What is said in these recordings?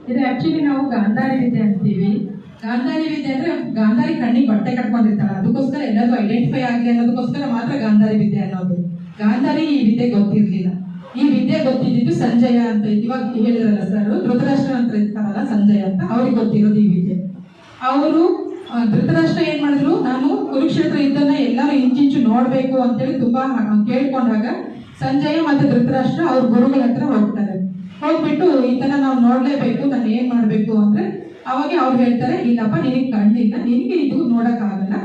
ಇದು ಆಕ್ಚುಲಿ ನಾವು ಗಾಂಧಾರಿ ವಿದ್ಯೆ ಅಂತೀವಿ. ಗಾಂಧಾರಿ ವಿದ್ಯೆ ಅಂದ್ರೆ ಗಾಂಧಾರಿ ಕಣ್ಣಿಗೆ ಬಟ್ಟೆ ಕಟ್ಕೊಂಡಿರ್ತಾಳೆ, ಅದಕ್ಕೋಸ್ಕರ ಎಲ್ಲರೂ ಐಡೆಂಟಿಫೈ ಆಗಲಿ ಅನ್ನೋದಕ್ಕೋಸ್ಕರ ಮಾತ್ರ ಗಾಂಧಾರಿ ವಿದ್ಯೆ ಅನ್ನೋದು. ಗಾಂಧಾರಿ ಈ ವಿದ್ಯೆ ಗೊತ್ತಿರ್ಲಿಲ್ಲ. ಈ ವಿದ್ಯೆ ಗೊತ್ತಿದ್ದು ಸಂಜಯ ಅಂತ ಇವಾಗ ಹೇಳಿದ್ರಲ್ಲ ಸರ್, ಧೃತರಾಷ್ಟ್ರ ಅಂತ ಇರ್ತಾರಲ್ಲ ಸಂಜಯ ಅಂತ, ಅವ್ರಿಗೆ ಗೊತ್ತಿರೋದು ಈ ವಿದ್ಯೆ. ಅವರು ಧೃತರಾಷ್ಟ್ರ ಏನ್ ಮಾಡಿದ್ರು, ನಾನು ಕುರುಕ್ಷೇತ್ರ ಯುದ್ಧನ ಎಲ್ಲರೂ ಇಂಚಿಂಚು ನೋಡ್ಬೇಕು ಅಂತೇಳಿ ತುಂಬಾ ಕೇಳ್ಕೊಂಡಾಗ ಸಂಜಯ ಮತ್ತೆ ಧೃತರಾಷ್ಟ್ರ ಅವ್ರ ಗುರುಗಳ ಹತ್ರ ಹೋಗ್ತಾರೆ. ಹೋಗ್ಬಿಟ್ಟು ಈ ತರ ನಾವು ನೋಡ್ಲೇಬೇಕು, ನಾನು ಏನ್ ಮಾಡ್ಬೇಕು ಅಂದ್ರೆ ಅವಾಗ ಅವ್ರು ಹೇಳ್ತಾರೆ, ಇಲ್ಲಪ್ಪ ನಿನಗೆ ಕಣ್ಣಿಲ್ಲ, ನಿನಗೆ ಇದು ನೋಡಕ್ ಆಗಲ್ಲ,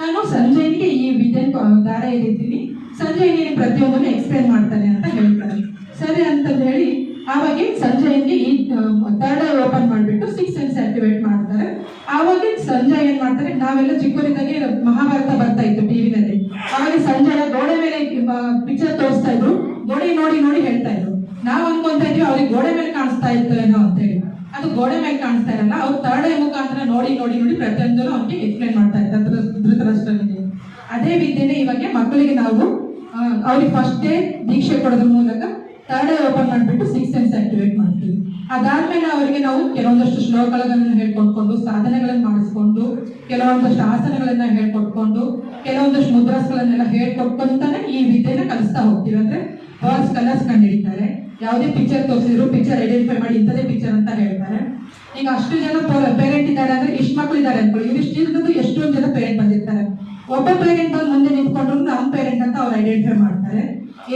ನಾನು ಸಂಜಯನಿಗೆ ಈ ವಿದ್ಯೆ ದಾರ ಎರಿತೀನಿ, ಸಂಜಯ್ ನಿನಗೆ ಪ್ರತಿಯೊಂದನ್ನು ಎಕ್ಸ್ಪ್ಲೇನ್ ಮಾಡ್ತಾನೆ ಅಂತ ಹೇಳ್ತಾರೆ. ಸರಿ ಅಂತಂದು ಹೇಳಿ ಆವಾಗ ಸಂಜಯನ್ಗೆ ಈ ಥರ್ಡ್ ಐ ಓಪನ್ ಮಾಡಿಬಿಟ್ಟು 6 ಸೆನ್ಸ್ ಆಕ್ಟಿವೇಟ್ ಮಾಡ್ತಾರೆ. ಆವಾಗ ಸಂಜಯ್ ಏನ್ ಮಾಡ್ತಾರೆ, ನಾವೆಲ್ಲ ಚಿಕ್ಕವರಿದ್ದಾಗೆ ಮಹಾಭಾರತ ಬರ್ತಾ ಇತ್ತು ಟಿವಿನಲ್ಲಿ, ಆವಾಗ ಸಂಜಯ ಗೋಡೆ ಮೇಲೆ ಪಿಕ್ಚರ್ ತೋರಿಸ್ತಾ ಇದ್ರು, ಗೋಡೆ ನೋಡಿ ನೋಡಿ ಹೇಳ್ತಾ ಇದ್ರು. ನಾವ್ ಅನ್ಕೊಂತ ಇದ್ವಿ ಅವ್ರಿಗೆ ಗೋಡೆ ಮೇಲೆ ಕಾಣಿಸ್ತಾ ಇತ್ತು ಏನೋ ಅಂತೇಳಿ, ಅದು ಗೋಡೆ ಮೇಲೆ ಕಾಣಿಸ್ತಾ ಇರಲ್ಲ, ಅವ್ರು ಥರ್ಡ್ ಐ ಮುಖಾಂತರ ನೋಡಿ ನೋಡಿ ನೋಡಿ ಪ್ರತಿಯೊಂದನ್ನು ಅವ್ರಿಗೆ ಎಕ್ಸ್ಪ್ಲೇನ್ ಮಾಡ್ತಾ ಇದ್ದಾರೆ ಧೃತರಾಷ್ಟ್ರನಿಗೆ. ಅದೇ ವಿದ್ಯೆನೇ ಇವಾಗ ಮಕ್ಕಳಿಗೆ ನಾವು ಅವ್ರಿಗೆ ಫಸ್ಟ್ ಡೇ ದೀಕ್ಷೆ ಕೊಡೋದ್ರ ಮೂಲಕ ಥರ್ಡ್ ಐ ಓಪನ್ ಮಾಡಿಬಿಟ್ಟು 6 ಸೆನ್ಸ್ ಆಕ್ಟಿವೇಟ್ ಮಾಡ್ತೀವಿ. ಅದಾದ್ಮೇಲೆ ಅವರಿಗೆ ನಾವು ಕೆಲವೊಂದಷ್ಟು ಶ್ಲೋಕಗಳನ್ನು ಹೇಳ್ಕೊಟ್ಕೊಂಡು, ಸಾಧನೆಗಳನ್ನು ಮಾಡಿಸ್ಕೊಂಡು, ಕೆಲವೊಂದಷ್ಟು ಆಸನಗಳನ್ನ ಹೇಳ್ಕೊಟ್ಕೊಂಡು, ಕೆಲವೊಂದಷ್ಟು ಮುದ್ರಾಸ್ಗಳನ್ನೆಲ್ಲ ಹೇಳ್ಕೊಟ್ಕೊಂತಾನೆ ಈ ವಿದ್ಯೆನ ಕಲಿಸ್ತಾ ಹೋಗ್ತೀವಿ. ಅಂದ್ರೆ ವರ್ಡ್ಸ್ ಕಲರ್ಸ್ ಕಂಡುಹಿಡಿತಾರೆ, ಯಾವುದೇ ಪಿಕ್ಚರ್ ತೋರಿಸಿದ್ರು ಪಿಕ್ಚರ್ ಐಡೆಂಟಿಫೈ ಮಾಡಿ ಇಂಥದೇ ಪಿಕ್ಚರ್ ಅಂತ ಹೇಳ್ತಾರೆ. ಈಗ ಅಷ್ಟು ಜನ ಪೇರೆಂಟ್ ಇದ್ದಾರೆ ಅಂದ್ರೆ ಇಷ್ಟು ಮಕ್ಕಳು ಇದ್ದಾರೆ ಅನ್ಕೊಳ್ಳಿ, ಇವಿಷ್ಟು ಇಲ್ಲದ್ದು ಎಷ್ಟೊಂದು ಜನ ಪೇರೆಂಟ್ ಬಂದಿರ್ತಾರೆ. ಒಬ್ಬ ಪೇರೆಂಟ್ ಬಂದು ಮುಂದೆ ನಿಂತ್ಕೊಂಡ್ರು ನಮ್ಮ ಪೇರೆಂಟ್ ಅಂತ ಅವ್ರು ಐಡೆಂಟಿಫೈ ಮಾಡ್ತಾರೆ.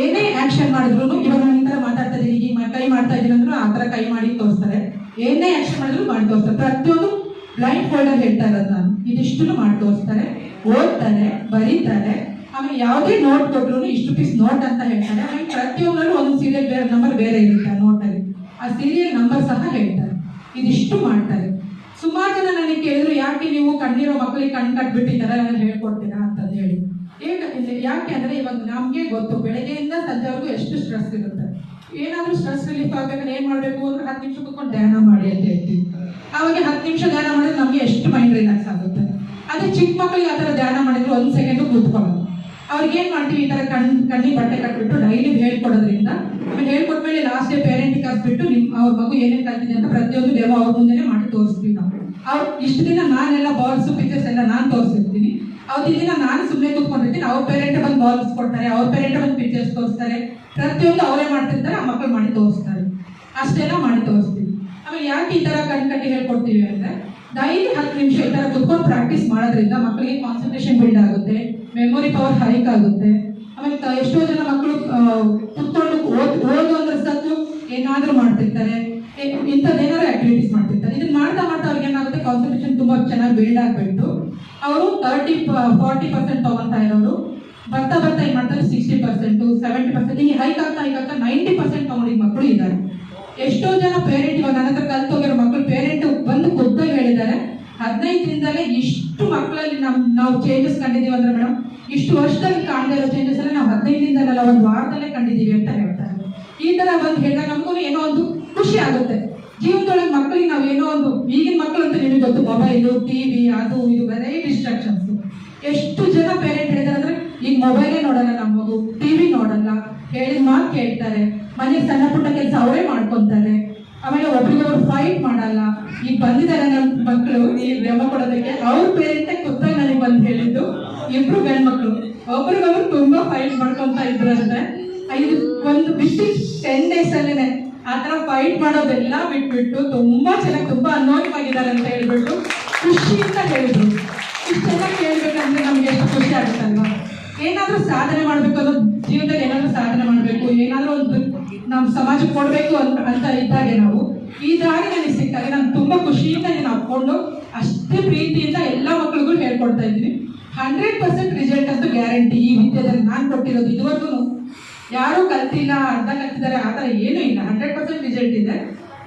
ಏನೇ ಆಕ್ಷನ್ ಮಾಡಿದ್ರು, ಇವಾಗ ನಾನು ಈ ತರ ಮಾತಾಡ್ತಾ ಇದ್ದೀನಿ, ಈಗ ಕೈ ಮಾಡ್ತಾ ಇದ್ದೀನಿ ಅಂದ್ರೂ ಆ ತರ ಕೈ ಮಾಡಿ ತೋರಿಸ್ತಾರೆ. ಏನೇ ಆಕ್ಷನ್ ಮಾಡಿದ್ರು ಮಾಡಿ ತೋರಿಸ್ತಾರೆ. ಪ್ರತಿಯೊಂದು ಬ್ಲೈಂಡ್ ಫೋಲ್ಡರ್ ಹೇಳ್ತಾ ಇರೋದು ನಾನು, ಇದಿಷ್ಟು ಮಾಡಿ ತೋರಿಸ್ತಾರೆ, ಓದ್ತಾರೆ, ಬರೀತಾರೆ. ಆಮೇಲೆ ಯಾವುದೇ ನೋಟ್ ಕೊಟ್ಟರು ಇಷ್ಟು ಪೀಸ್ ನೋಟ್ ಅಂತ ಹೇಳ್ತಾರೆ. ಆಮೇಲೆ ಪ್ರತಿಯೊಂದರಲ್ಲೂ ಒಂದು ಸೀರಿಯಲ್ ಬೇರೆ ನಂಬರ್ ಬೇರೆ ಇರುತ್ತೆ ನೋಟಲ್ಲಿ, ಆ ಸೀರಿಯಲ್ ನಂಬರ್ ಸಹ ಹೇಳ್ತಾರೆ. ಇದಿಷ್ಟು ಮಾಡ್ತಾರೆ. ಸುಮಾರು ಜನ ನನಗೆ ಕೇಳಿದ್ರು, ಯಾಕೆ ನೀವು ಕಣ್ಣಿರೋ ಮಕ್ಕಳಿಗೆ ಕಣ್ಣು ಕಟ್ಬಿಟ್ಟಿದ್ದಾರೆ ನಾನು ಹೇಳ್ಕೊಡ್ತೀರಾ ಅಂತಂದು ಹೇಳಿ. ಯಾಕೆ ಅಂದ್ರೆ ಇವಾಗ ನಮ್ಗೆ ಗೊತ್ತು ಬೆಳಗ್ಗೆಯಿಂದ ಸಂಜೆವರೆಗೂ ಎಷ್ಟು ಸ್ಟ್ರೆಸ್ ಇರುತ್ತೆ. ಏನಾದ್ರೂ ಸ್ಟ್ರೆಸ್ ರಿಲೀಫ್ ಆಗ್ಬೇಕಂದ್ರೆ ಏನ್ ಮಾಡ್ಬೇಕು ಅಂದ್ರೆ 10 ನಿಮಿಷ ಕೂತ್ಕೊಂಡು ಧ್ಯಾನ ಮಾಡಿ ಅಂತ ಹೇಳ್ತೀವಿ. ಅವಾಗ 10 ನಿಮಿಷ ಧ್ಯಾನ ಮಾಡಿದ್ರೆ ನಮ್ಗೆ ಎಷ್ಟು ಮೈಂಡ್ ರಿಲ್ಯಾಕ್ಸ್ ಆಗುತ್ತೆ. ಅದೇ ಚಿಕ್ಕ ಮಕ್ಕಳಿಗೆ ಆ ತರ ಧ್ಯಾನ ಮಾಡಿದ್ರೆ 1 ಸೆಕೆಂಡ್ ಕೂತ್ಕೊಳ್ಳೋದು. ಅವ್ರಿಗೆ ಏನ್ ಮಾಡ್ತೀವಿ, ಈ ತರ ಕಣ್ಣಿಗೆ ಬಟ್ಟೆ ಕಟ್ಬಿಟ್ಟು ಡೈಲಿ ಹೇಳ್ಕೊಡೋದ್ರಿಂದ, ಆಮೇಲೆ ಹೇಳ್ಕೊಟ್ಮೇಲೆ ಲಾಸ್ಟ್ ಡೇ ಪೇರೆಂಟ್ ಕರ್ಸ್ಬಿಟ್ಟು ಅವ್ರ ಮಗು ಏನೇನ್ ಕಲ್ತಿದೆ ಅಂತ ಪ್ರತಿಯೊಂದು ಡೆಮೋ ಅವ್ರ ಮುಂದೆನೆ ಮಾಡಿ ತೋರಿಸ್ತೀವಿ ನಾವು. ಅವ್ರು ಇಷ್ಟು ದಿನ ನಾನೆಲ್ಲ ಬಾಲ್ಸ್ ಪಿಕ್ಚರ್ಸ್ ಎಲ್ಲ ನಾನು ತೋರಿಸಿರ್ತೀನಿ, ಅವತ್ತು ದಿನ ನಾನು ಸುಮ್ಮನೆ ಕೂತ್ಕೊಂಡಿರ್ತೀನಿ, ಅವ್ರ ಪೇರೆಂಟ್ ಬಂದು ಬಾಲ್ಸ್ ಕೊಡ್ತಾರೆ, ಅವ್ರ ಪೇರೆಂಟ್ ಬಂದು ಪಿಕ್ಚರ್ಸ್ ತೋರಿಸ್ತಾರೆ, ಪ್ರತಿಯೊಂದು ಅವರೇ ಮಾಡ್ತಿರ್ತಾರೆ, ಆ ಮಕ್ಕಳು ಮಾಡಿ ತೋರಿಸ್ತಾರೆ. ಅಷ್ಟೆಲ್ಲ ಮಾಡಿ ತೋರಿಸ್ತೀವಿ. ಆಮೇಲೆ ಯಾಕೆ ಈ ತರ ಕಟ್ಟಿ ಹೇಳ್ಕೊಡ್ತೀವಿ ಅಂದ್ರೆ, ಡೈಲಿ 10 ನಿಮಿಷ ಈ ತರ ಕುತ್ಕೊಂಡು ಪ್ರಾಕ್ಟೀಸ್ ಮಾಡೋದ್ರಿಂದ ಮಕ್ಕಳಿಗೆ ಕಾನ್ಸಂಟ್ರೇಷನ್ ಬಿಲ್ಡ್ ಆಗುತ್ತೆ, ಮೆಮೊರಿ ಪವರ್ ಹೈಕ್ ಆಗುತ್ತೆ. ಆಮೇಲೆ ಎಷ್ಟೋ ಜನ ಮಕ್ಕಳು ಕುತ್ಕೊಂಡು ಓದು ಅಂದ್ರೆ ಸತ್ತು ಏನಾದ್ರೂ ಮಾಡ್ತಿರ್ತಾರೆ, ಇಂಥದ್ದೇನಾದ್ರು ಆಕ್ಟಿವಿಟೀಸ್ ಮಾಡ್ತಿರ್ತಾರೆ. ಇದನ್ನ ಮಾಡ್ತಾ ಮಾಡ್ತಾ ಅವ್ರಿಗೆ ಏನಾಗುತ್ತೆ, ಕಾನ್ಸಂಟ್ರೇಷನ್ ತುಂಬಾ ಚೆನ್ನಾಗಿ ಬಿಲ್ಡ್ ಆಗ್ಬಿಟ್ಟು ಅವರು 30-40% ತಗೊಂತಾ ಇರೋರು ಬರ್ತಾ ಬರ್ತಾ ಏನ್ ಮಾಡ್ತಾರೆ 60%, 70% ಹೀಗೆ ಹೈಕ್ ಆಗ್ತಾ 90% ತಗೊಂಡಿದ್ದ ಮಕ್ಕಳು ಇದ್ದಾರೆ. ಎಷ್ಟೋ ಜನ ಪೇರೆಂಟ್ ಇವಾಗ ನನ್ನ ಹತ್ರ ಕಲ್ತೋಗಿರೋ ಮಕ್ಕಳು ಪೇರೆಂಟ್ ಬಂದು ಖುದ್ದಾಗಿ ಹೇಳಿದ್ದಾರೆ, 15 ದಿನದಲ್ಲೇ ಇಷ್ಟು ಮಕ್ಕಳಲ್ಲಿ ನಾವು ಚೇಂಜಸ್ ಕಂಡಿದೀವಿ ಅಂದ್ರೆ ಮೇಡಮ್, ಇಷ್ಟು ವರ್ಷದಲ್ಲಿ ಕಾಣದೇ ಇರೋ ಚೇಂಜಸ್ ಎಲ್ಲ ನಾವು 15 ದಿನದಲ್ಲ 1 ವಾರದಲ್ಲೇ ಕಂಡಿದೀವಿ ಅಂತ ಹೇಳ್ತಾರೆ. ಈ ತರ ಬಂದು ಹೇಳಿದಾಗ ನಮಗೂ ಏನೋ ಒಂದು ಖುಷಿ ಆಗುತ್ತೆ ಜೀವನದೊಳಗೆ. ಮಕ್ಕಳಿಗೆ ನಾವು ಏನೋ ಒಂದು, ಈಗಿನ ಮಕ್ಕಳು ಅಂತ ನಿಮಗೆ ಗೊತ್ತು, ಮೊಬೈಲು, ಟಿವಿ, ಅದು ಇದು ಬರೇ ಡಿಸ್ಟ್ರಾಕ್ಷನ್ಸ್. ಎಷ್ಟು ಜನ ಪೇರೆಂಟ್ ಹೇಳಿದಾರೆ ಅಂದ್ರೆ, ಈಗ ಮೊಬೈಲೇ ನೋಡಲ್ಲ ನಮ್ಮ ಮಗು, ಟಿವಿ ನೋಡಲ್ಲ, ಹೇಳಿದ ಮಾತು ಕೇಳ್ತಾರೆ, ಮನೆಗೆ ಸಣ್ಣ ಪುಟ್ಟ ಕೆಲಸ ಅವರೇ ಮಾಡ್ಕೊಂತಾರೆ, ಆಮೇಲೆ ಒಬ್ರಿಗೊಬ್ರು ಫೈಟ್ ಮಾಡಲ್ಲ. ಈಗ ಬಂದಿದ್ದಾರೆ ನಮ್ಮ ಮಕ್ಕಳು ಈ ರೆಮ ಕೊಡೋದಕ್ಕೆ, ಅವ್ರ ಪೇರೆಂಟೇ ಖುದ್ದಾಗಿ ನನಗೆ ಬಂದು ಹೇಳಿದ್ದು, 2 ಗಂಡು ಮಕ್ಕಳು ಒಬ್ರಿಗೊಬ್ರು ತುಂಬಾ ಫೈಟ್ ಮಾಡ್ಕೊಂತ ಇದ್ರಂತೆ. ಒಂದು ವಿತಿನ್ 10 days ಅಲ್ಲೇನೆ ಆ ತರ ಫೈಟ್ ಮಾಡೋದೆಲ್ಲ ಬಿಟ್ಬಿಟ್ಟು ತುಂಬಾ ಚೆನ್ನಾಗಿ ತುಂಬಾ ಅನ್ವಯವಾಗಿದ್ದಾರೆ ಅಂತ ಹೇಳ್ಬಿಟ್ಟು ಖುಷಿಯಿಂದ ಹೇಳಿದ್ರು. ಇಷ್ಟೆಲ್ಲ ಕೇಳ್ಬೇಕಂದ್ರೆ ನಮ್ಗೆ ಎಷ್ಟು ಖುಷಿ ಆಗುತ್ತಲ್ವಾ. ಏನಾದ್ರೂ ಸಾಧನೆ ಮಾಡ್ಬೇಕು ಅನ್ನೋ ಜೀವನದಲ್ಲಿ, ಏನಾದ್ರೂ ಸಾಧನೆ ಮಾಡ್ಬೇಕು, ಏನಾದ್ರೂ ಒಂದು ನಮ್ಮ ಸಮಾಜಕ್ಕೆ ಕೊಡ್ಬೇಕು ಅಂತ ಇದ್ದಾಗೆ ನಾವು ಈ ದಾರಿ ನನಗೆ ಸಿಕ್ಕಾಗ ನಾನು ತುಂಬಾ ಖುಷಿಯಿಂದ ನಾನು ಹಾಕೊಂಡು ಅಷ್ಟೇ ಪ್ರೀತಿಯಿಂದ ಎಲ್ಲ ಮಕ್ಕಳಿಗೂ ಹೇಳ್ಕೊಡ್ತಾ ಇದ್ದೀನಿ. 100% ರಿಸಲ್ಟ್ ಅಂತೂ ಗ್ಯಾರಂಟಿ ಈ ವಿದ್ಯೆದಲ್ಲಿ ನಾನು ಕೊಟ್ಟಿರೋದು. ಇದುವರೆಗೂ ಯಾರು ಕಲ್ತಿಲ್ಲ, ಅರ್ಧ ಕಲ್ತಿದ್ದಾರೆ ಆ ಥರ ಏನೂ ಇಲ್ಲ, 100% ರಿಸಲ್ಟ್ ಇದೆ.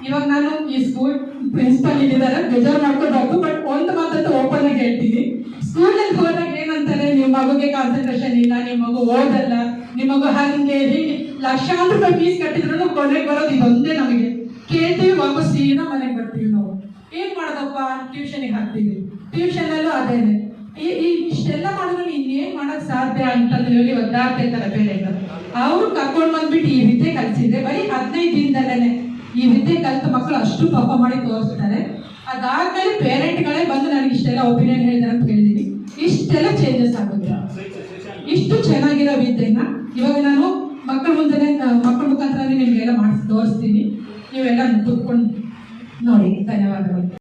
ಇವಾಗ ನಾನು ಈ ಸ್ಕೂಲ್ ಪ್ರಿನ್ಸಿಪಲ್ ಇದ್ದಾರೆ, ಬೇಜಾರು ಮಾಡ್ಕೋಬಾರ್ದು, ಬಟ್ ಒಂದು ಮಾತಂತೂ ಓಪನ್ ಆಗಿ ಹೇಳ್ತೀನಿ. ಸ್ಕೂಲಲ್ಲಿ ಹೋದಾಗ ಏನಂತಾರೆ, ನಿಮ್ಮ ಮಗುಗೆ ಕಾನ್ಸಂಟ್ರೇಷನ್ ಇಲ್ಲ, ನಿಮ್ಮ ಮಗು ಓದಲ್ಲ, ನಿಮ್ಮ ಮಗು ಹಂಗೆ ಹೀಗೆ ಲಕ್ಷಾಂತರ ರೂಪಾಯಿ ಫೀಸ್ ಕಟ್ಟಿದ್ರು ಕೊನೆಗೆ ಬರೋದು ಇದೊಂದೇ. ನಮಗೆ ಕೇಳ್ತೀವಿ, ವಾಪಸ್ ಸೀದಾ ಮನೆಗೆ ಬರ್ತೀವಿ. ನಾವು ಏನ್ ಮಾಡೋದಪ್ಪ, ಟ್ಯೂಷನಿಗೆ ಹಾಕ್ತೀವಿ, ಟ್ಯೂಷನಲ್ಲೂ ಅದೇನೆ. ಇಷ್ಟೆಲ್ಲ ಮಾಡಿದ್ರು ಇನ್ನೇನ್ ಮಾಡಕ್ ಸಾಧ್ಯ ಅಂತಂದು ಹೇಳಿ ಒದ್ದಾಡ್ತಾ ಇರ್ತಾರೆ ಪೇರೆಂಟ್. ಅವ್ರು ಕರ್ಕೊಂಡು ಬಂದ್ಬಿಟ್ಟು ಈ ವಿದ್ಯೆ ಕಲಿಸಿದ್ರೆ ಬರೀ 15 ದಿನದಲ್ಲೇನೆ ಈ ವಿದ್ಯೆ ಕಲಿತ ಮಕ್ಕಳು ಅಷ್ಟು ಪಾಪ ಮಾಡಿ ತೋರಿಸ್ತಾರೆ. ಅದಾದ್ಮೇಲೆ ಪೇರೆಂಟ್ಗಳೇ ಬಂದು ನನಗೆ ಇಷ್ಟೆಲ್ಲ ಒಪಿನಿಯನ್ ಹೇಳಿದಾರೆ ಅಂತ ಹೇಳಿದೀನಿ. ಇಷ್ಟೆಲ್ಲ ಚೇಂಜಸ್ ಆಗುತ್ತೆ. ಇಷ್ಟು ಚೆನ್ನಾಗಿರೋ ವಿದ್ಯೆನ ಇವಾಗ ನಾನು ಮಕ್ಕಳ ಮುಖಾಂತರ ನಿಮ್ಗೆಲ್ಲ ಮಾಡಿಸಿ ತೋರಿಸ್ತೀನಿ. ನೀವೆಲ್ಲ ಕೂತ್ಕೊಂಡು ನೋಡಿ. ಧನ್ಯವಾದಗಳು.